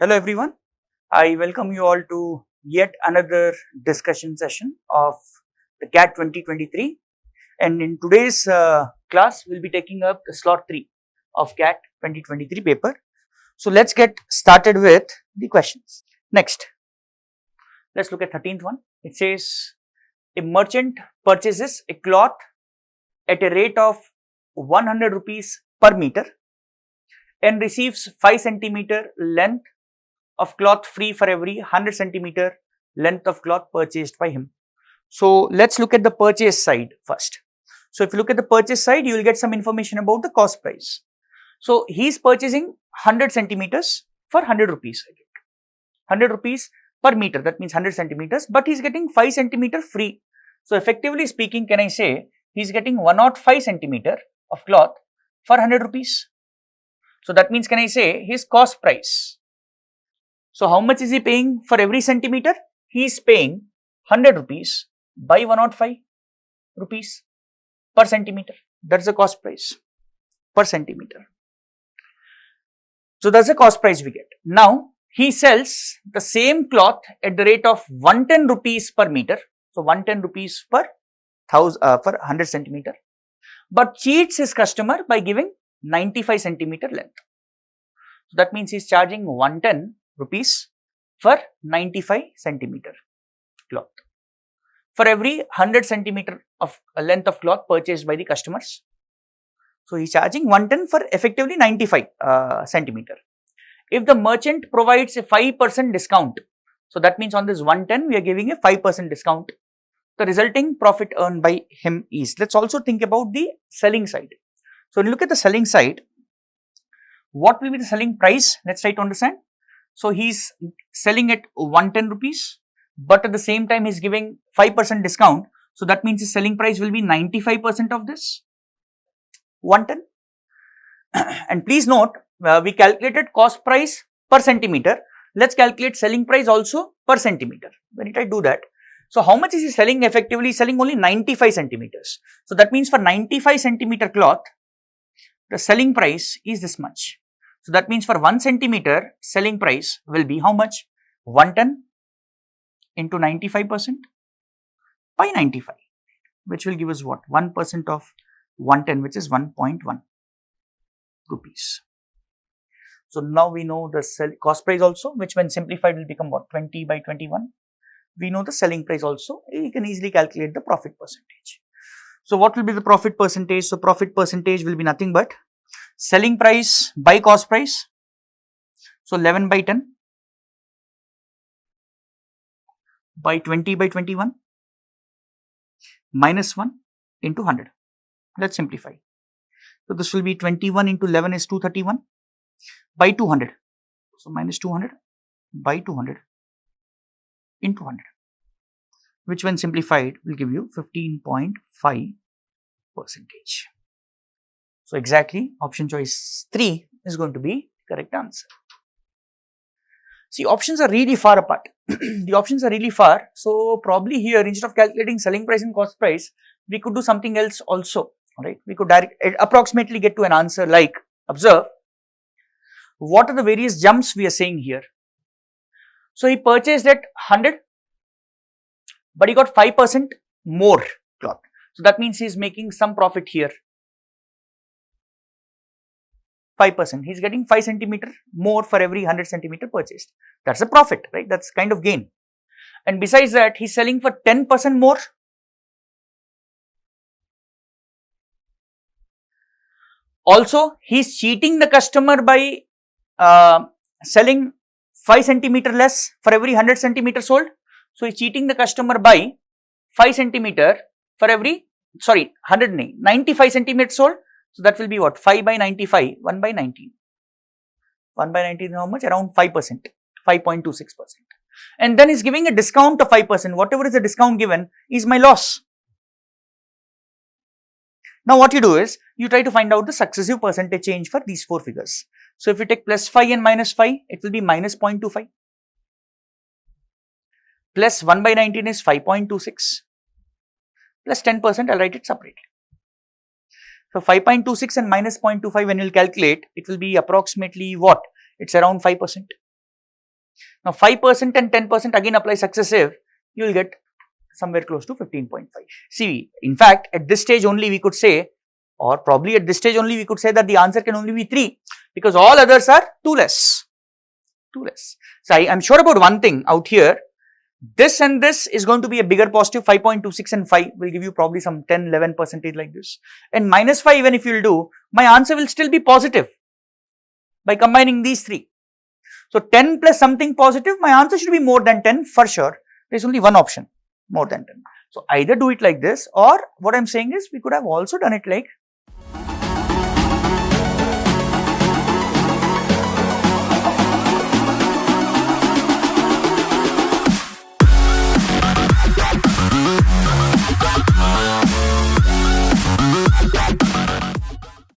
Hello everyone, I welcome you all to yet another discussion session of the CAT 2023, and in today's class we will be taking up the slot 3 of CAT 2023 paper. So let's get started with the questions. Next, let's look at 13th one. It says a merchant purchases a cloth at a rate of 100 rupees per meter and receives 5 centimeter length of cloth free for every 100 centimeter length of cloth purchased by him. So let's look at the purchase side first. So if you look at the purchase side, you will get some information about the cost price. So he is purchasing 100 centimeters for 100 rupees, 100 rupees per meter, that means 100 centimeters, but he is getting 5 centimeter free. So effectively speaking, can I say he is getting 105 centimeter of cloth for 100 rupees. So that means, can I say his cost price? So how much is he paying for every centimeter? He is paying 100 rupees by 105 rupees per centimeter. That is the cost price per centimeter. So that's the cost price we get. Now he sells the same cloth at the rate of 110 rupees per meter. So 110 rupees per 100 centimeter, but cheats his customer by giving 95 centimeter length. So that means he is charging 110 rupees for 95 centimeter cloth for every 100 centimeter of length of cloth purchased by the customers. So he is charging 110 for effectively 95 centimeter. If the merchant provides a 5% discount, so that means on this 110 we are giving a 5% discount. The resulting profit earned by him is, let's also think about the selling side. So when you look at the selling side, what will be the selling price? Let's try to understand. So he is selling at 110 rupees, but at the same time he is giving 5% discount. So that means his selling price will be 95% of this 110. And please note, we calculated cost price per centimeter. Let's calculate selling price also per centimeter. When did I do that? So how much is he selling effectively? He is selling only 95 centimeters. So that means for 95 centimeter cloth, the selling price is this much. So that means for 1 centimeter selling price will be how much? 110 into 95% by 95, which will give us what? 1% of 110, which is 1.1 rupees. So now we know the cost price also, which when simplified will become what? 20 by 21. We know the selling price also. You can easily calculate the profit percentage. So what will be the profit percentage? So profit percentage will be nothing but selling price by cost price. So 11 by 10 by 20 by 21 minus 1 into 100. Let's simplify. So this will be 21 into 11 is 231 by 200. So minus 200 by 200 into 100, which when simplified will give you 15.5%. So exactly option choice 3 is going to be correct answer. See, options are really far apart. The options are really far. So probably here, instead of calculating selling price and cost price, we could do something else also. Alright, we could approximately get to an answer like, observe, what are the various jumps we are saying here? So he purchased at 100, but he got 5% more cloth. So that means he is making some profit here. 5%. He is getting 5 centimeter more for every 100 centimeter purchased. That's a profit, right? That's kind of gain. And besides that, he is selling for 10% more. Also, he is cheating the customer by selling 5 centimeter less for every 100 centimeter sold. So he is cheating the customer by 5 centimeter for every, 95 centimeter sold. So that will be what? 5 by 95, 1 by 19. 1 by 19 is how much? Around 5%, 5.26%. And then he is giving a discount of 5%. Whatever is the discount given is my loss. Now what you do is, you try to find out the successive percentage change for these 4 figures. So if you take plus 5 and minus 5, it will be minus 0.25. Plus 1 by 19 is 5.26. Plus 10%, I will write it separately. So 5.26 and minus 0.25 when you will calculate, it will be approximately what? It's around 5%. Now 5% and 10% again apply successive, you will get somewhere close to 15.5. See, in fact, at this stage only we could say, or probably at this stage only we could say that the answer can only be 3 because all others are 2 less. 2 less. So I am sure about one thing out here. This and this is going to be a bigger positive. 5.26 and 5 will give you probably some 10-11% like this, and minus 5 even if you will do, my answer will still be positive by combining these 3. So 10 plus something positive, my answer should be more than 10 for sure. There is only one option, more than 10. So either do it like this, or what I am saying is we could have also done it like